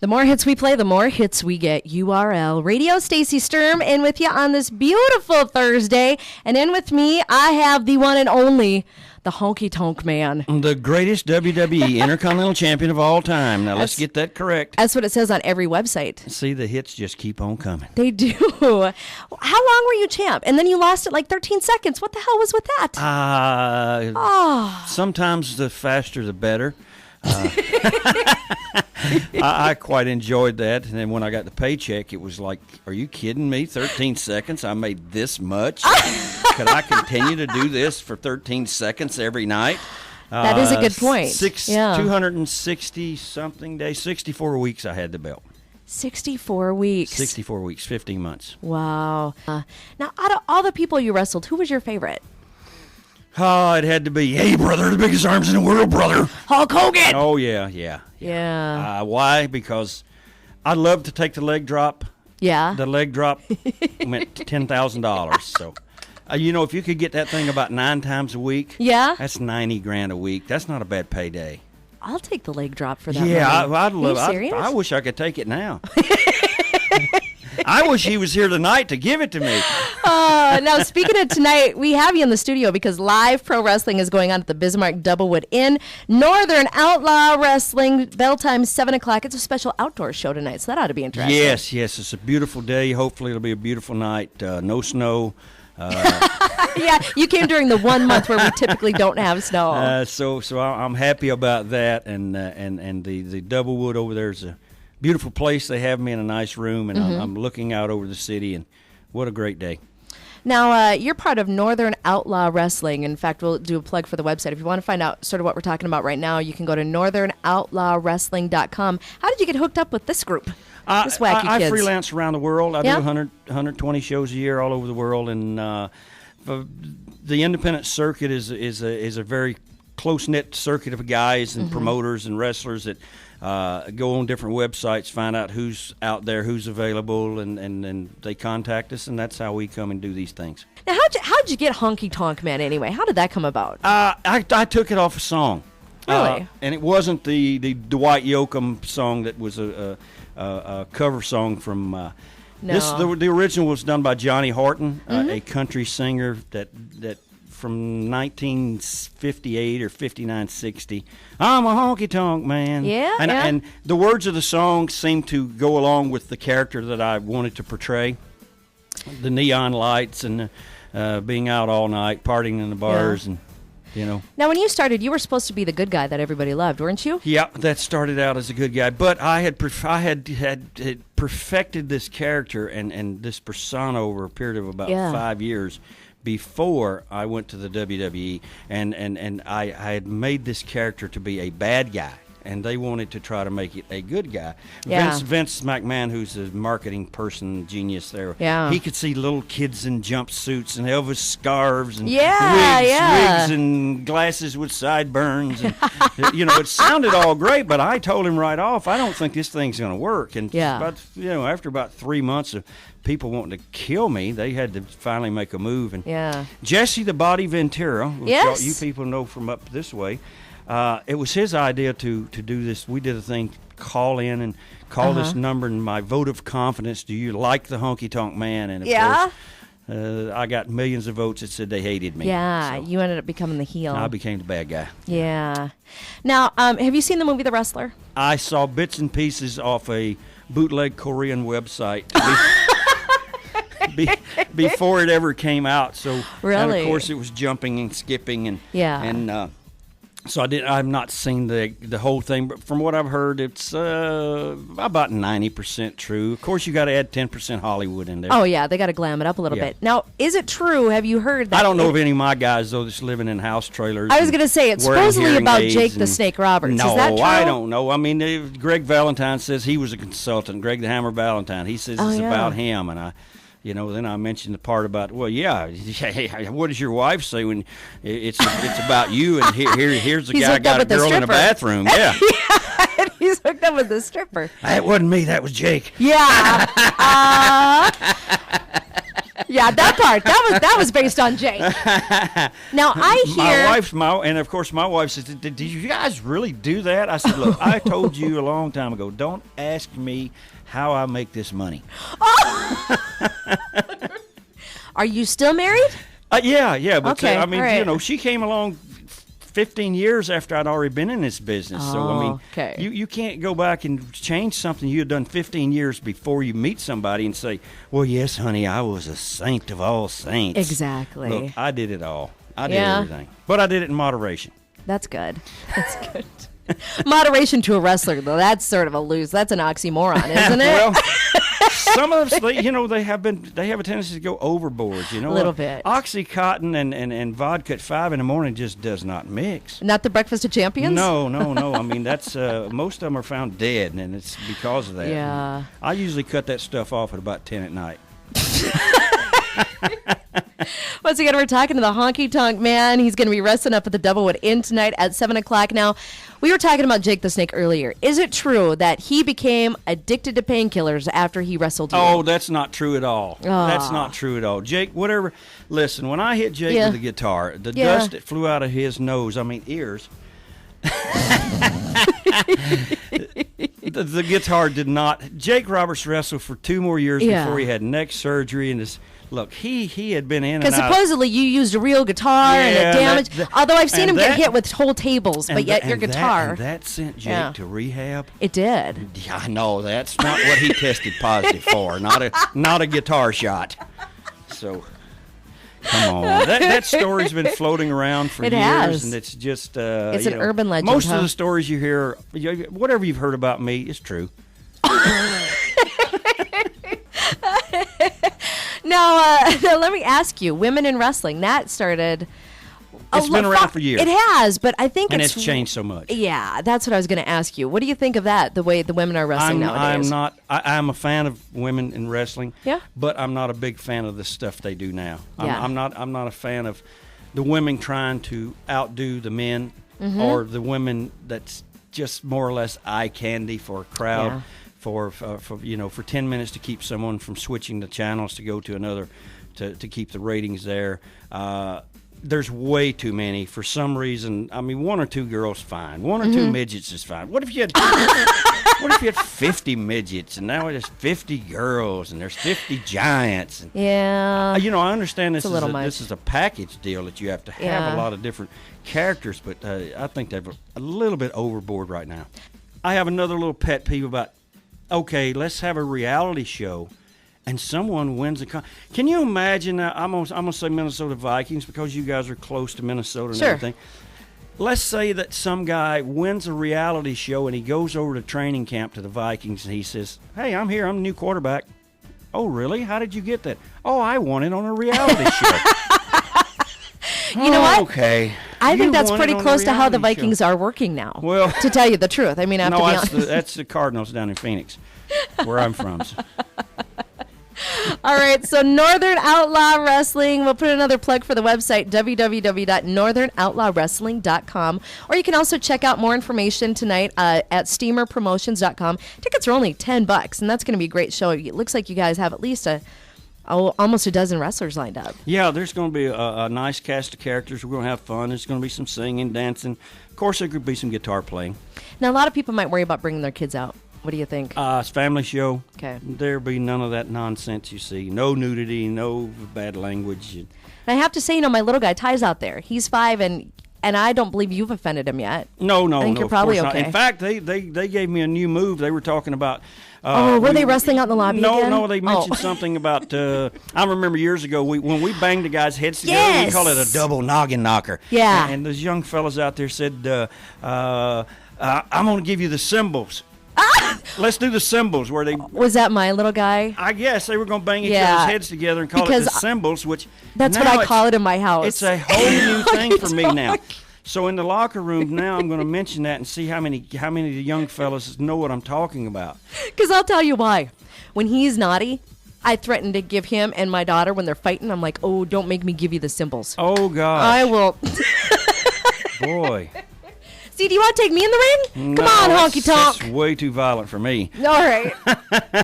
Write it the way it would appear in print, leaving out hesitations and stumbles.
The more hits we play, the more hits we get. URL Radio, Stacy Sturm, in with you on this beautiful Thursday. And in with me, I have the one and only, the Honky Tonk Man. The greatest WWE Intercontinental Champion of all time. Now, let's get that correct. That's what it says on every website. See, the hits just keep on coming. They do. How long were you champ? And then you lost it like 13 seconds. What the hell was with that? Sometimes the faster, the better. I quite enjoyed that, and then when I got the paycheck, it was like, are you kidding me? 13 seconds? I made this much? Could I continue to do this for 13 seconds every night? That is a good point. 260-something days, 64 weeks I had the belt. 64 weeks. 64 weeks, 15 months. Wow. Now, out of all the people you wrestled, who was your favorite? Oh, it had to be, hey, brother, the biggest arms in the world, brother. Hulk Hogan. Oh, yeah. Why? Because I love to take the leg drop. Yeah. The leg drop meant $10,000. So, if you could get that thing about 9 times a week, yeah, that's $90,000 a week. That's not a bad payday. I'll take the leg drop for that. Yeah, I'd love it. Are you serious? I wish I could take it now. I wish he was here tonight to give it to me. Now, speaking of tonight, we have you in the studio because live pro wrestling is going on at the Bismarck Doublewood Inn. Northern Outlaw Wrestling, bell time 7 o'clock. It's a special outdoor show tonight, so that ought to be interesting. Yes. It's a beautiful day. Hopefully it'll be a beautiful night. No snow. Yeah, you came during the 1 month where we typically don't have snow. So I'm happy about that, and the Doublewood over there is a beautiful place. They have me in a nice room, and I'm looking out over the city, and what a great day. Now, you're part of Northern Outlaw Wrestling. In fact, we'll do a plug for the website. If you want to find out sort of what we're talking about right now, you can go to northernoutlaw.wrestling.com. How did you get hooked up with this group, this wacky kids? I freelance around the world. I do 120 shows a year all over the world, and the independent circuit is a very close-knit circuit of guys and promoters and wrestlers that go on different websites, find out who's out there, who's available, and they contact us, and that's how we come and do these things. Now, how'd you get Honky Tonk Man anyway? How did that come about? I took it off a song. Really? And it wasn't the Dwight Yoakam song that was a cover song from... No. The original was done by Johnny Horton, a country singer that from 1958 or 59-60. I'm a honky tonk man. Yeah, and the words of the song seemed to go along with the character that I wanted to portray. The neon lights and being out all night, partying in the bars, and Now, when you started, you were supposed to be the good guy that everybody loved, weren't you? Yeah, that started out as a good guy, but I had perfected this character and this persona over a period of about 5 years before I went to the WWE, and I had made this character to be a bad guy, and they wanted to try to make it a good guy. Yeah. Vince McMahon, who's a marketing person, genius there, he could see little kids in jumpsuits and Elvis scarves and wigs and glasses with sideburns. And, it sounded all great, but I told him right off, I don't think this thing's going to work. And after about 3 months of people wanting to kill me, they had to finally make a move. And Jesse the Body Ventura, which you people know from up this way, it was his idea to do this. We did a thing, call in and call this number, and my vote of confidence, do you like the Honky Tonk Man? And of course, I got millions of votes that said they hated me. Yeah, so you ended up becoming the heel. I became the bad guy. Yeah. Now, have you seen the movie The Wrestler? I saw bits and pieces off a bootleg Korean website before it ever came out. So, really? And of course, it was jumping and skipping and so I've not seen the whole thing, but from what I've heard, it's about 90% true. Of course, you got to add 10% Hollywood in there. Oh yeah, they got to glam it up a little bit. Now, is it true? Have you heard that? I don't know of any of my guys though that's living in house trailers. I was going to say it's supposedly about Jake the Snake Roberts. No, is that true? I don't know. I mean, Greg Valentine says he was a consultant. Greg the Hammer Valentine. He says it's about him, and then I mentioned the part about, what does your wife say when it's about you, and here's a guy got a girl in a bathroom. Yeah. And he's hooked up with the stripper. That wasn't me, that was Jake. Yeah. Yeah, that part. That was based on Jake. Now I hear and of course my wife says, "Did you guys really do that?" I said, "Look, I told you a long time ago. Don't ask me how I make this money." Are you still married? Yeah, but okay, I mean, right. she came along 15 years after I'd already been in this business. So, I mean, okay. you can't go back and change something you had done 15 years before you meet somebody and say, well, yes, honey, I was a saint of all saints. Exactly. Look, I did it all. I did everything. But I did it in moderation. That's good. That's good. Moderation to a wrestler, though, that's sort of that's an oxymoron, isn't it? Well, some of them, they have a tendency to go overboard, A little bit. Oxycontin and vodka at 5 in the morning just does not mix. Not the breakfast of champions? No. I mean, that's most of them are found dead, and it's because of that. Yeah. I usually cut that stuff off at about 10 at night. Once again, we're talking to the Honky Tonk Man. He's going to be wrestling up at the Doublewood Inn tonight at 7 o'clock. Now, we were talking about Jake the Snake earlier. Is it true that he became addicted to painkillers after he wrestled you? Oh, that's not true at all. Oh. That's not true at all. Jake, whatever. Listen, when I hit Jake with the guitar, the dust that flew out of his nose, ears, the guitar did not. Jake Roberts wrestled for 2 more years before he had neck surgery and his. Look, he had been in and out. Because supposedly you used a real guitar and it damaged. Although I've seen him get hit with whole tables, but yet your guitar. That sent Jake to rehab. It did. Yeah, no, that's not what he tested positive for. Not a guitar shot. So, come on. That story's been floating around for years, and it's just it's an urban legend. Most of the stories you hear, whatever you've heard about me, is true. Now, let me ask you, women in wrestling, that started... It's been around for years. It has, but I think it's changed so much. Yeah, that's what I was going to ask you. What do you think of that, the way the women are wrestling nowadays? I'm a fan of women in wrestling, yeah, but I'm not a big fan of the stuff they do now. Yeah. I'm not a fan of the women trying to outdo the men or the women that's just more or less eye candy for a crowd. Yeah. For 10 minutes to keep someone from switching the channels to go to another to keep the ratings there. There's way too many for some reason. I mean, 1 or 2 girls fine. 1 or 2 midgets is fine. What if you had 50 midgets and now there's 50 girls and there's 50 giants? And, yeah. I understand this this is a package deal that you have to have a lot of different characters, but I think they're a little bit overboard right now. I have another little pet peeve about. Okay, let's have a reality show, and someone wins Can you imagine? I'm gonna say Minnesota Vikings because you guys are close to Minnesota and everything. Let's say that some guy wins a reality show and he goes over to training camp to the Vikings and he says, "Hey, I'm here. I'm the new quarterback." Oh, really? How did you get that? Oh, I won it on a reality show. You know what? Okay. I think that's pretty close to how the Vikings are working now. Well, to tell you the truth, I mean, I have to be honest. That's the Cardinals down in Phoenix, where I'm from. All right, so Northern Outlaw Wrestling. We'll put another plug for the website, www.northernoutlaw.wrestling.com. Or you can also check out more information tonight at steamerpromotions.com. Tickets are only $10, and that's going to be a great show. It looks like you guys have at least almost a dozen wrestlers lined up. Yeah, there's going to be a nice cast of characters. We're going to have fun. There's going to be some singing, dancing. Of course, there could be some guitar playing. Now, a lot of people might worry about bringing their kids out. What do you think? It's a family show. Okay. There'll be none of that nonsense you see. No nudity, no bad language. And I have to say, my little guy, Ty's out there. He's 5, and I don't believe you've offended him yet. No. I think you're probably okay. Not. In fact, they gave me a new move. They were talking about... were they wrestling out in the lobby again? No, they mentioned something about... I remember years ago, when we banged the guy's heads together, we call it a double noggin knocker. Yeah. And those young fellas out there said, I'm going to give you the cymbals. Let's do the cymbals where they... Was that my little guy? I guess they were going to bang each other's heads together and call it the cymbals, which... That's what I call it in my house. It's a whole new thing for me now. So in the locker room now, I'm going to mention that and see how many of the young fellas know what I'm talking about. Because I'll tell you why. When he's naughty, I threaten to give him and my daughter, when they're fighting, I'm like, oh, don't make me give you the cymbals. Oh, gosh. I will. Boy. See, do you want to take me in the ring? Come on, Honky Tonk. That's way too violent for me. All right.